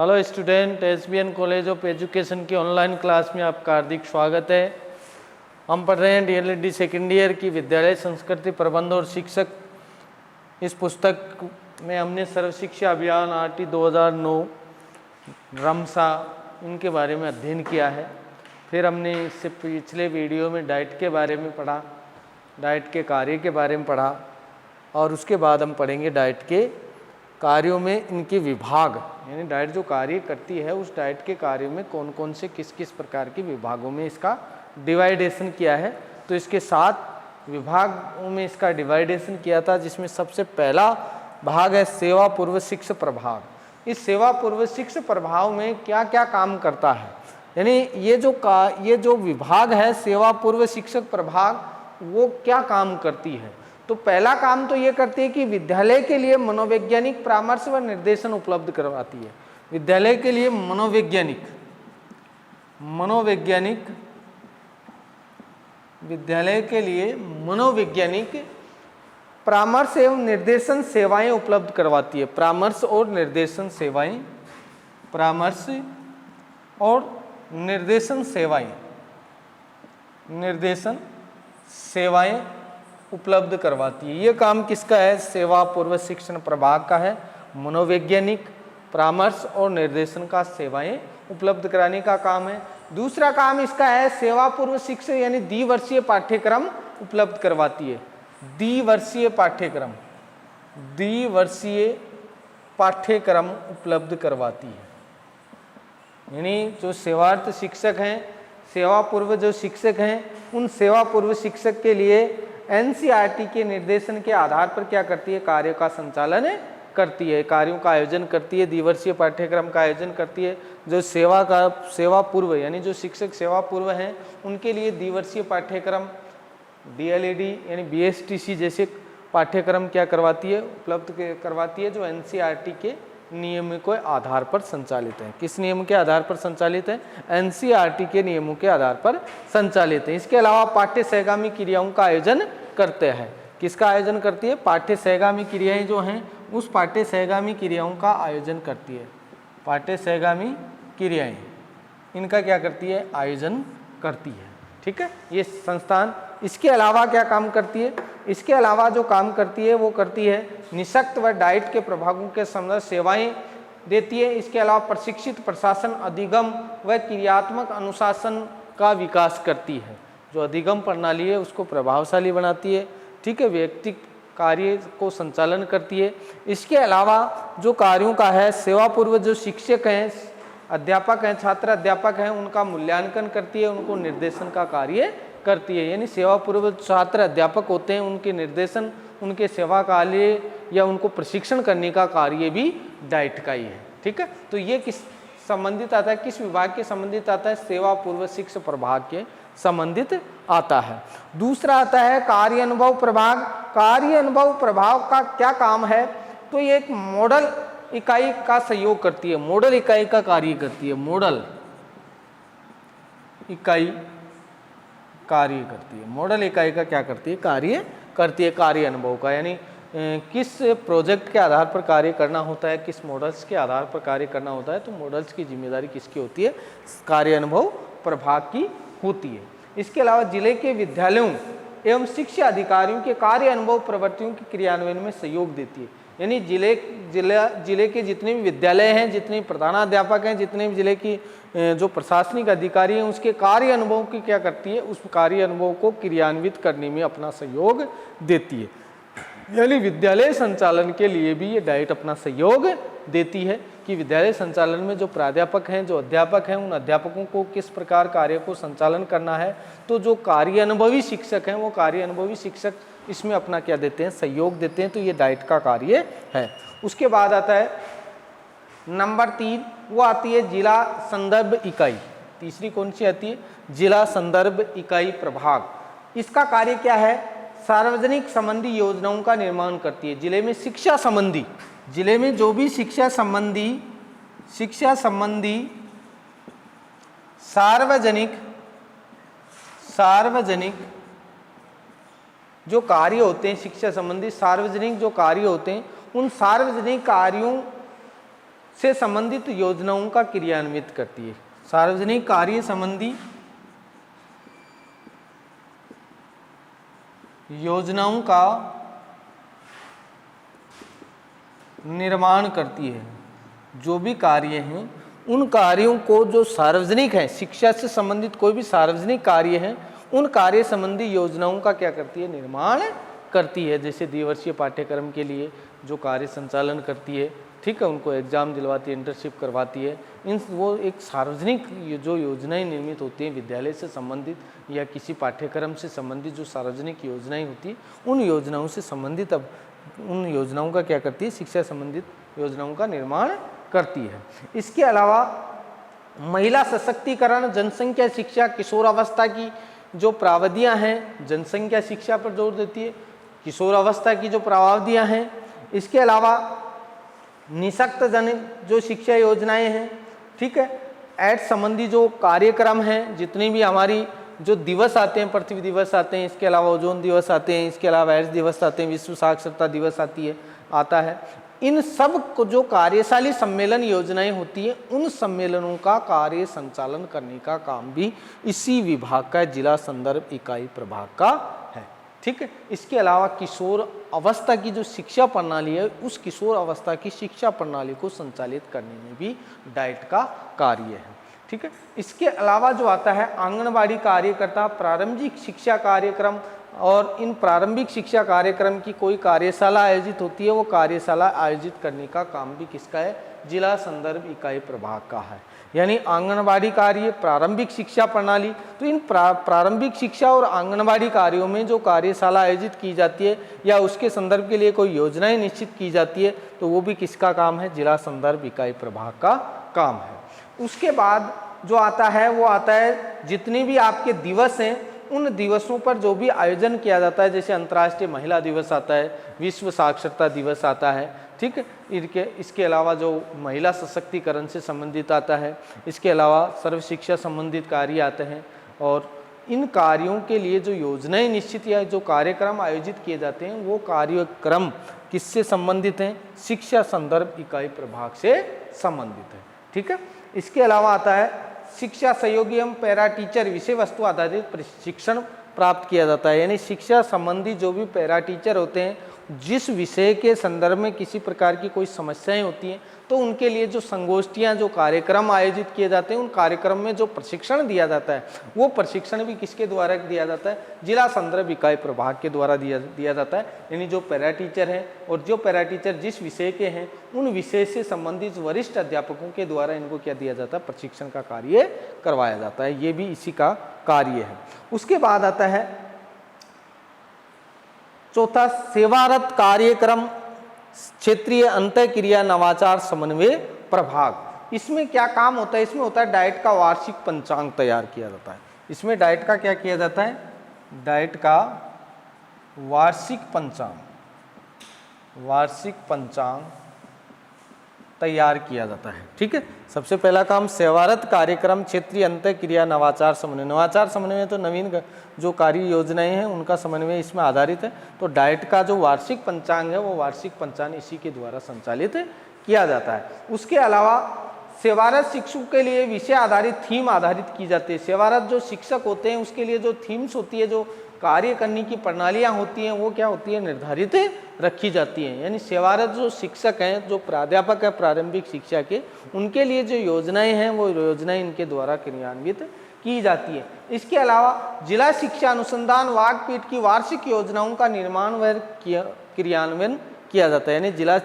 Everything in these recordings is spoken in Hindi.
Hello student, SBN college of education की ऑनलाइन क्लास में आपका हार्दिक स्वागत है। हम पढ़ रहे हैं डीएलएड सेकेंड ईयर की विद्यालय संस्कृति प्रबंध और शिक्षक। इस पुस्तक में हमने सर्व शिक्षा अभियान आरटी 2009 रमसा इनके बारे में अध्ययन किया है। फिर हमने इससे पिछले वीडियो में डाइट के बारे में पढ़ा, डाइट के कार्य के बारे में पढ़ा, और उसके बाद हम पढ़ेंगे डाइट के कार्यों में इनके विभाग, यानी डाइट जो कार्य करती है उस डाइट के कार्यों में कौन कौन से किस किस प्रकार के विभागों में इसका डिवाइडेशन किया है। तो इसके 7 विभागों में इसका डिवाइडेशन किया था, जिसमें सबसे पहला भाग है सेवा पूर्व शिक्षा प्रभाग। इस सेवा पूर्व शिक्षा प्रभाग में क्या क्या काम करता है, यानी ये जो विभाग है सेवा पूर्व शिक्षक प्रभाग, वो क्या काम करती है। तो पहला काम तो ये करती है कि विद्यालय के लिए मनोवैज्ञानिक परामर्श व निर्देशन उपलब्ध करवाती है। विद्यालय के लिए विद्यालय के लिए मनोवैज्ञानिक परामर्श एवं निर्देशन सेवाएं उपलब्ध करवाती है। परामर्श और निर्देशन सेवाएं उपलब्ध करवाती है। ये काम किसका है? सेवा पूर्व शिक्षण प्रभाग का है। मनोवैज्ञानिक परामर्श और निर्देशन का सेवाएं उपलब्ध कराने का काम है। दूसरा काम इसका है सेवा पूर्व शिक्षण, यानी द्विवर्षीय पाठ्यक्रम उपलब्ध करवाती है। द्विवर्षीय पाठ्यक्रम उपलब्ध करवाती है, यानी जो सेवार्थ शिक्षक हैं, सेवा पूर्व जो शिक्षक हैं, उन सेवा पूर्व शिक्षक के लिए एनसीईआरटी के निर्देशन के आधार पर क्या करती है? कार्यों का संचालन करती है, कार्यों का आयोजन करती है, द्विवर्षीय पाठ्यक्रम का आयोजन करती है। जो सेवा पूर्व यानी जो शिक्षक सेवा पूर्व हैं उनके लिए द्विवर्षीय पाठ्यक्रम डीएलएडी यानी बीएसटीसी जैसे पाठ्यक्रम क्या करवाती है? उपलब्ध करवाती है, जो एनसीईआरटी के नियमों के आधार पर संचालित है। किस नियम के आधार पर संचालित है? एनसीईआरटी के नियमों के आधार पर संचालित है। इसके अलावा पाठ्य सहगामी क्रियाओं का आयोजन करते हैं। किसका आयोजन करती है? पाठ्य सहगामी क्रियाएं जो हैं उस पाठ्य सहगामी क्रियाओं का आयोजन करती है। पाठ्य सहगामी क्रियाएं इनका क्या करती है? आयोजन करती है। ठीक है, ये संस्थान इसके अलावा क्या काम करती है? इसके अलावा जो काम करती है वो करती है निःशक्त व डाइट के प्रभागों के संबंध सेवाएं देती है। इसके अलावा प्रशिक्षित प्रशासन, अधिगम व क्रियात्मक अनुशासन का विकास करती है। जो अधिगम प्रणाली है उसको प्रभावशाली बनाती है। ठीक है, व्यक्ति कार्य को संचालन करती है। इसके अलावा जो कार्यों का है सेवा पूर्व जो शिक्षक हैं, अध्यापक हैं, छात्र अध्यापक हैं, उनका मूल्यांकन करती है, उनको निर्देशन का कार्य करती है। यानी सेवा पूर्व छात्र अध्यापक होते हैं, उनके निर्देशन, उनके सेवा कार्य या उनको प्रशिक्षण करने का कार्य भी डाइट का ही है। ठीक है, तो ये किस संबंधित आता है? किस विभाग के संबंधित आता है? सेवा पूर्व शिक्षा प्रभाग के संबंधित आता है। दूसरा आता है कार्य अनुभव प्रभाग। कार्य अनुभव प्रभाग का क्या काम है? तो ये एक मॉडल इकाई का सहयोग करती है, मॉडल इकाई का कार्य करती है। मॉडल इकाई कार्य करती है। मॉडल इकाई का क्या करती है? कार्य करती है कार्य अनुभव का, यानी किस प्रोजेक्ट के आधार पर कार्य करना होता है, किस मॉडल्स के आधार पर कार्य करना होता है, तो मॉडल्स की जिम्मेदारी किसकी होती है? कार्य अनुभव प्रभाग की होती है। इसके अलावा जिले के विद्यालयों एवं शिक्षा अधिकारियों के कार्य अनुभव प्रवृत्तियों के क्रियान्वयन में सहयोग देती है। यानी जिले के जितने भी विद्यालय हैं, जितने प्रधानाध्यापक हैं, जितने भी जिले की जो प्रशासनिक अधिकारी हैं, उसके कार्य अनुभव की क्या करती है? उस कार्य अनुभव को क्रियान्वित करने में अपना सहयोग देती है। यानी विद्यालय संचालन के लिए भी ये डाइट अपना सहयोग देती है कि विद्यालय संचालन में जो प्राध्यापक हैं, जो अध्यापक हैं, उन अध्यापकों को किस प्रकार कार्य को संचालन करना है। तो जो कार्य अनुभवी शिक्षक हैं वो कार्य अनुभवी शिक्षक इसमें अपना क्या देते हैं? सहयोग देते हैं। तो ये डाइट का कार्य है। उसके बाद आता है नंबर 3, वो आती है जिला संदर्भ इकाई। तीसरी कौन सी आती है? जिला संदर्भ इकाई प्रभाग। इसका कार्य क्या है? सार्वजनिक संबंधी योजनाओं का निर्माण करती है। जिले में शिक्षा संबंधी, जिले में जो भी शिक्षा संबंधी सार्वजनिक जो कार्य होते हैं, शिक्षा संबंधी सार्वजनिक जो कार्य होते हैं, उन सार्वजनिक कार्यों से संबंधित योजनाओं का क्रियान्वित करती है। सार्वजनिक कार्य संबंधी योजनाओं का निर्माण करती है। जो भी कार्य हैं उन कार्यों को जो सार्वजनिक है, शिक्षा से संबंधित कोई भी सार्वजनिक कार्य है, उन कार्य संबंधी योजनाओं का क्या करती है, निर्माण करती है। जैसे द्विवर्षीय पाठ्यक्रम के लिए जो कार्य संचालन करती है, ठीक है, उनको एग्जाम दिलवाती है, इंटर्नशिप करवाती है, इन वो एक सार्वजनिक जो योजनाएं निर्मित होती हैं विद्यालय से संबंधित या किसी पाठ्यक्रम से संबंधित जो सार्वजनिक योजनाएं होती हैं, उन योजनाओं से संबंधित अब उन योजनाओं का क्या करती है, शिक्षा संबंधित योजनाओं का निर्माण करती है। इसके अलावा महिला सशक्तिकरण, जनसंख्या शिक्षा, किशोरावस्था की जो प्रावधियां हैं, जनसंख्या शिक्षा पर जोर देती है, किशोरावस्था की जो प्रावधियां हैं, इसके अलावा निःशक्त जन जो शिक्षा योजनाएं हैं, ठीक है, एड्स संबंधी जो कार्यक्रम हैं, जितनी भी हमारी जो दिवस आते हैं, पृथ्वी दिवस आते हैं, इसके अलावा ओजोन दिवस आते हैं, इसके अलावा एड्स दिवस आते हैं, विश्व साक्षरता दिवस आता है, इन सब को जो कार्यशाली सम्मेलन योजनाएं होती हैं, उन सम्मेलनों का कार्य संचालन करने का काम भी इसी विभाग का, जिला संदर्भ इकाई प्रभाग का है, ठीक है। इसके अलावा किशोर अवस्था की जो शिक्षा प्रणाली है, उस किशोर अवस्था की शिक्षा प्रणाली को संचालित करने में भी डाइट का कार्य है, ठीक है। इसके अलावा जो आता है आंगनबाड़ी कार्यकर्ता, प्रारंभिक शिक्षा कार्यक्रम, और इन प्रारंभिक शिक्षा कार्यक्रम की कोई कार्यशाला आयोजित होती है, वो कार्यशाला आयोजित करने का काम भी किसका है, जिला संदर्भ इकाई प्रभाग का है। यानी आंगनबाड़ी कार्य, प्रारंभिक शिक्षा प्रणाली, तो इन प्रारंभिक शिक्षा और आंगनबाड़ी कार्यों में जो कार्यशाला आयोजित की जाती है या उसके संदर्भ के लिए कोई योजनाएं निश्चित की जाती है, तो वो भी किसका काम है, जिला संदर्भ इकाई प्रभाग का काम है। उसके बाद जो आता है वो आता है जितने भी आपके दिवस हैं, उन दिवसों पर जो भी आयोजन किया जाता है, जैसे अंतर्राष्ट्रीय महिला दिवस आता है, विश्व साक्षरता दिवस आता है, ठीक है, इसके अलावा जो महिला सशक्तिकरण से संबंधित आता है, इसके अलावा सर्व शिक्षा संबंधित कार्य आते हैं, और इन कार्यों के लिए जो योजनाएं निश्चित या जो कार्यक्रम आयोजित किए जाते हैं, वो कार्यक्रम किससे संबंधित हैं, शिक्षा संदर्भ इकाई प्रभाग से संबंधित है, ठीक है। इसके अलावा आता है शिक्षा सहयोगी एवं पैरा टीचर विषय वस्तु आधारित प्रशिक्षण प्राप्त किया जाता है। यानी शिक्षा संबंधी जो भी पैरा टीचर होते हैं, जिस विषय के संदर्भ में किसी प्रकार की कोई समस्याएं होती हैं, तो उनके लिए जो संगोष्ठियां, जो कार्यक्रम आयोजित किए जाते हैं, उन कार्यक्रम में जो प्रशिक्षण दिया जाता है, वो प्रशिक्षण भी किसके द्वारा दिया जाता है, जिला संदर्भ इकाई प्रभाग के द्वारा दिया जाता है। यानी जो पैरा टीचर हैं और जो पैरा टीचर जिस विषय के हैं, उन विषय से संबंधित वरिष्ठ अध्यापकों के द्वारा इनको क्या दिया जाता है, प्रशिक्षण का कार्य करवाया जाता है। ये भी इसी का कार्य है। उसके बाद आता है चौथा, सेवारत कार्यक्रम क्षेत्रीय अंतःक्रिया नवाचार समन्वय प्रभाग। इसमें क्या काम होता है, इसमें होता है डाइट का वार्षिक पंचांग तैयार किया जाता है। इसमें डाइट का क्या किया जाता है, डाइट का वार्षिक पंचांग तैयार किया जाता है, ठीक है। सबसे पहला काम सेवारत कार्यक्रम क्षेत्रीय अंतःक्रिया नवाचार समन्वय। नवाचार समन्वय तो नवीन जो कार्य योजनाएं हैं उनका समन्वय इसमें आधारित है। तो डाइट का जो वार्षिक पंचांग है, वो वार्षिक पंचांग इसी के द्वारा संचालित किया जाता है। उसके अलावा सेवारत शिक्षकों के लिए विषय आधारित, थीम आधारित की जाती है। सेवारत जो शिक्षक होते हैं उसके लिए जो थीम्स होती है, जो कार्य करने की प्रणालियां होती हैं, वो क्या होती है, निर्धारित रखी जाती हैं। यानी सेवारत जो शिक्षक हैं, जो प्राध्यापक है प्रारंभिक शिक्षा के, उनके लिए जो योजनाएं हैं, वो योजनाएं इनके द्वारा क्रियान्वित की जाती है। इसके अलावा जिला शिक्षा अनुसंधान वागपीठ की वार्षिक योजनाओं का निर्माण व क्रियान्वयन किया जाता है। यानी जिला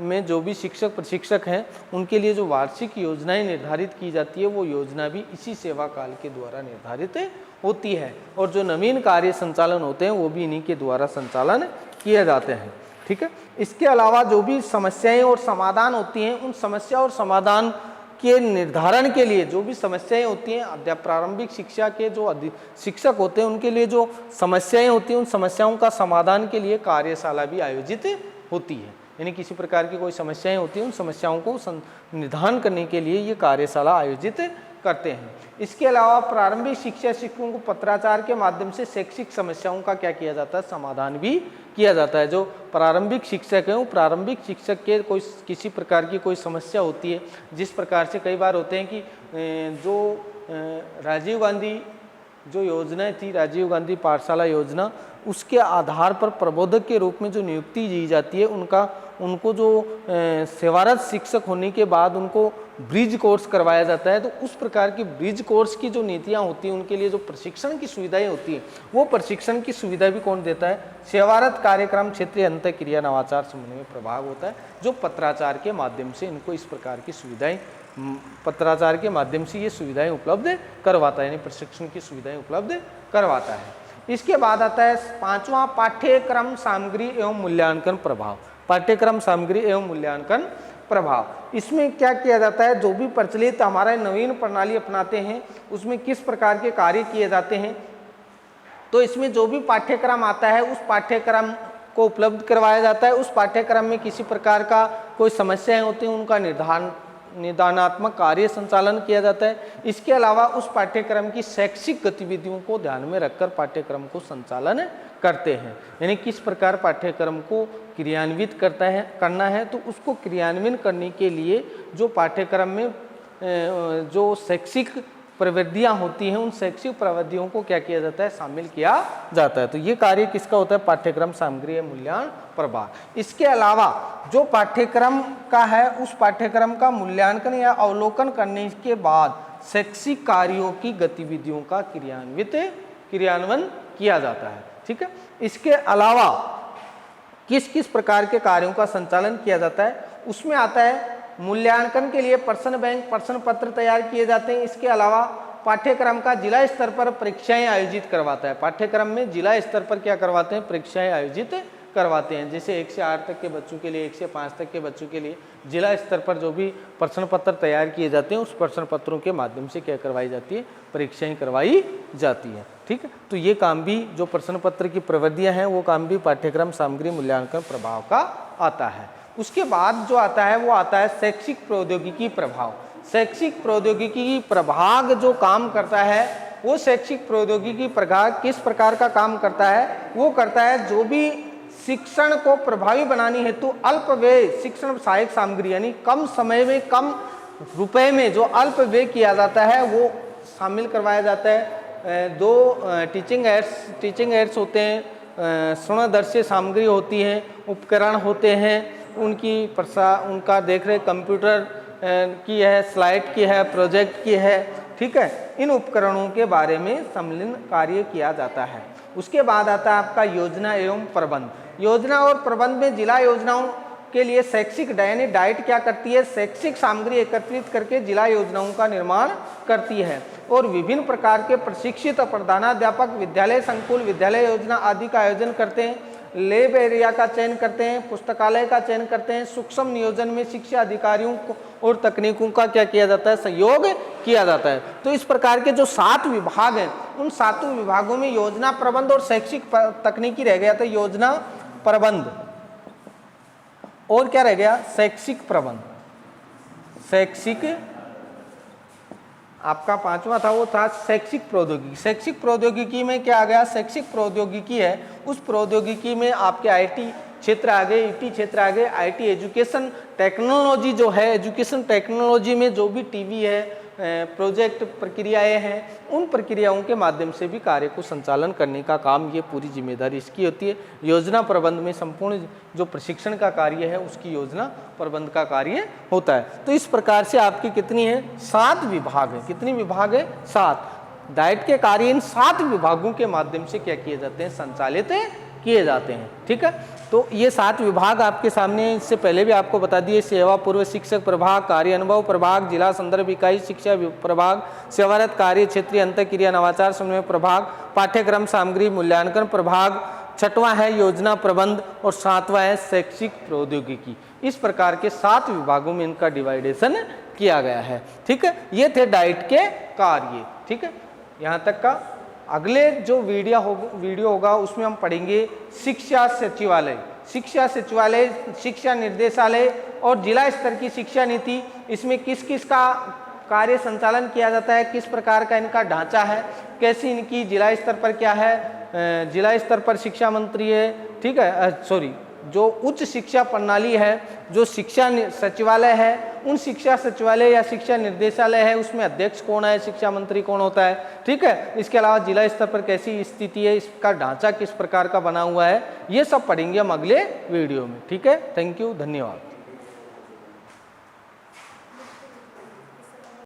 में जो भी शिक्षक प्रशिक्षक हैं, उनके लिए जो वार्षिक योजनाएं निर्धारित की जाती है, वो योजना भी इसी सेवा काल के द्वारा निर्धारित होती है। और जो नवीन कार्य संचालन होते हैं, वो भी इन्हीं के द्वारा संचालन किए जाते हैं, ठीक है। इसके अलावा जो भी समस्याएं और समाधान होती हैं, उन समस्या और समाधान के निर्धारण के लिए जो भी समस्याएं होती हैं, प्रारंभिक शिक्षा के जो शिक्षक होते हैं, उनके लिए जो समस्याएं होती हैं, उन समस्याओं का समाधान के लिए कार्यशाला भी आयोजित होती है। यानी किसी प्रकार की कोई समस्याएं होती हैं, उन समस्याओं को निदान करने के लिए ये कार्यशाला आयोजित करते हैं। इसके अलावा प्रारंभिक शिक्षा शिक्षकों को पत्राचार के माध्यम से शैक्षिक समस्याओं का क्या किया जाता है, समाधान भी किया जाता है। जो प्रारंभिक शिक्षक हैं, वो प्रारंभिक शिक्षक के कोई किसी प्रकार की कोई समस्या होती है, जिस प्रकार से कई बार होते हैं कि जो राजीव गांधी जो योजनाएं थी, राजीव गांधी पाठशाला योजना, उसके आधार पर प्रबोधक के रूप में जो नियुक्ति दी जाती है, उनको जो सेवारत शिक्षक होने के बाद उनको ब्रिज कोर्स करवाया जाता है। तो उस प्रकार की ब्रिज कोर्स की जो नीतियां होती हैं, उनके लिए जो प्रशिक्षण की सुविधाएं होती हैं, वो प्रशिक्षण की सुविधा भी कौन देता है, सेवारत कार्यक्रम क्षेत्रीय अंतःक्रिया नवाचार समन्वय प्रभाग होता है, जो पत्राचार के माध्यम से इनको इस प्रकार की सुविधाएं, पत्राचार के माध्यम से ये सुविधाएं उपलब्ध करवाता है, यानी प्रशिक्षण की सुविधाएं उपलब्ध करवाता है। इसके बाद आता है 5वां पाठ्यक्रम सामग्री एवं मूल्यांकन प्रभाव। पाठ्यक्रम सामग्री एवं मूल्यांकन प्रभाव, इसमें क्या किया जाता है, जो भी प्रचलित हमारा नवीन प्रणाली अपनाते हैं उसमें किस प्रकार के कार्य किए जाते हैं। तो इसमें जो भी पाठ्यक्रम आता है, उस पाठ्यक्रम को उपलब्ध करवाया जाता है। उस पाठ्यक्रम में किसी प्रकार का कोई समस्याएं होती हैं, उनका निदानात्मक कार्य संचालन किया जाता है। इसके अलावा उस पाठ्यक्रम की शैक्षिक गतिविधियों को ध्यान में रखकर पाठ्यक्रम को संचालन करते हैं, यानी किस प्रकार पाठ्यक्रम को क्रियान्वित करना है, तो उसको क्रियान्वयन करने के लिए जो पाठ्यक्रम में जो शैक्षिक प्रवृत्तियां होती हैं, उन शैक्षिक प्रवृत्तियों को क्या किया जाता है, शामिल किया जाता है। तो ये कार्य किसका होता है, पाठ्यक्रम सामग्री एवं मूल्यांकन प्रभाग। इसके अलावा जो पाठ्यक्रम का है, उस पाठ्यक्रम का मूल्यांकन या अवलोकन करने के बाद शैक्षिक कार्यों की गतिविधियों का क्रियान्वयन किया जाता है। ठीक है, इसके अलावा किस किस प्रकार के कार्यों का संचालन किया जाता है, उसमें आता है मूल्यांकन के लिए प्रश्न बैंक, प्रश्न पत्र तैयार किए जाते हैं। इसके अलावा पाठ्यक्रम का जिला स्तर पर परीक्षाएं आयोजित करवाता है। पाठ्यक्रम में जिला स्तर पर क्या करवाते हैं, परीक्षाएं आयोजित करवाते हैं। जैसे 1 से 8 तक के बच्चों के लिए, 1 से 5 तक के बच्चों के लिए जिला स्तर पर जो भी प्रश्न पत्र तैयार किए जाते हैं, उस प्रश्न पत्रों के माध्यम से क्या करवाई जाती है, परीक्षाएं करवाई जाती है। ठीक है, तो ये काम भी, जो प्रश्न पत्र की प्रवृत्तियां हैं, वो काम भी पाठ्यक्रम सामग्री मूल्यांकन प्रभाव का आता है। उसके बाद जो आता है, वो आता है शैक्षिक प्रौद्योगिकी प्रभाव। शैक्षिक प्रौद्योगिकी प्रभाग जो काम करता है, वो शैक्षिक प्रौद्योगिकी प्रभाग किस प्रकार का काम करता है, वो करता है जो भी शिक्षण को प्रभावी बनाने हेतु अल्प व्यय शिक्षण सहायक सामग्री, यानी कम समय में कम रुपए में जो अल्प व्यय किया जाता है, वो शामिल करवाया जाता है। 2 टीचिंग एड्स होते हैं, सुणदर्शी सामग्री होती है, उपकरण होते हैं, उनका देख रेख कंप्यूटर की है, स्लाइड की है, प्रोजेक्ट की है। ठीक है, इन उपकरणों के बारे में सम्मिलन कार्य किया जाता है। उसके बाद आता है आपका योजना एवं प्रबंध। योजना और प्रबंध में जिला योजनाओं के लिए शैक्षिक डाइट क्या करती है, शैक्षिक सामग्री एकत्रित करके जिला योजनाओं का निर्माण करती है और विभिन्न प्रकार के प्रशिक्षित प्रधानाध्यापक विद्यालय संकुल, विद्यालय योजना आदि का आयोजन करते हैं। लैब एरिया का चयन करते हैं, पुस्तकालय का चयन करते हैं। सूक्ष्म नियोजन में शिक्षा अधिकारियों को और तकनीकों का क्या किया जाता है, सहयोग किया जाता है। तो इस प्रकार के जो 7 विभाग हैं, उन 7 विभागों में योजना प्रबंध और शैक्षिक तकनीकी रह गया। तो योजना प्रबंध और क्या रह गया, शैक्षिक प्रबंध। शैक्षिक आपका 5वां था, वो था शैक्षिक प्रौद्योगिकी। शैक्षिक प्रौद्योगिकी में क्या आ गया, शैक्षिक प्रौद्योगिकी है, उस प्रौद्योगिकी में आपके आईटी क्षेत्र आ गए, ईटी क्षेत्र आ गए। आईटी एजुकेशन टेक्नोलॉजी जो है, एजुकेशन टेक्नोलॉजी में जो भी टीवी है, प्रोजेक्ट प्रक्रियाएं हैं, उन प्रक्रियाओं के माध्यम से भी कार्य को संचालन करने का काम, ये पूरी जिम्मेदारी इसकी होती है। योजना प्रबंध में संपूर्ण जो प्रशिक्षण का कार्य है, उसकी योजना प्रबंध का कार्य होता है। तो इस प्रकार से आपकी कितनी है, 7 विभाग है। कितनी विभाग है, 7। डाइट के कार्य इन 7 विभागों के माध्यम से क्या किए जाते हैं, संचालित किए जाते हैं। ठीक है, तो ये 7 विभाग आपके सामने, इससे पहले भी आपको बता दिए। सेवा पूर्व शिक्षक प्रभाग, कार्य अनुभव प्रभाग, जिला संदर्भ इकाई शिक्षा प्रभाग, सेवारत कार्य क्षेत्रीय अंतःक्रिया नवाचार समन्वय प्रभाग, पाठ्यक्रम सामग्री मूल्यांकन प्रभाग, 6वां है योजना प्रबंध और 7वां है शैक्षिक प्रौद्योगिकी। इस प्रकार के 7 विभागों में इनका डिवाइडेशन किया गया है। ठीक है, ये थे डाइट के कार्य। ठीक है, यहाँ तक का। अगले जो वीडियो होगा उसमें हम पढ़ेंगे शिक्षा सचिवालय। शिक्षा सचिवालय, शिक्षा निर्देशालय और जिला स्तर की शिक्षा नीति, इसमें किस किस का कार्य संचालन किया जाता है, किस प्रकार का इनका ढांचा है, कैसी इनकी जिला स्तर पर क्या है, जिला स्तर पर शिक्षा मंत्री है, ठीक है, सॉरी जो उच्च शिक्षा प्रणाली है, जो शिक्षा सचिवालय है, उन शिक्षा सचिवालय या शिक्षा निर्देशालय है उसमें अध्यक्ष कौन है, शिक्षा मंत्री कौन होता है, ठीक है। इसके अलावा जिला स्तर पर कैसी स्थिति है, इसका ढांचा किस प्रकार का बना हुआ है, ये सब पढ़ेंगे हम अगले वीडियो में, ठीक है। थैंक यू, धन्यवाद।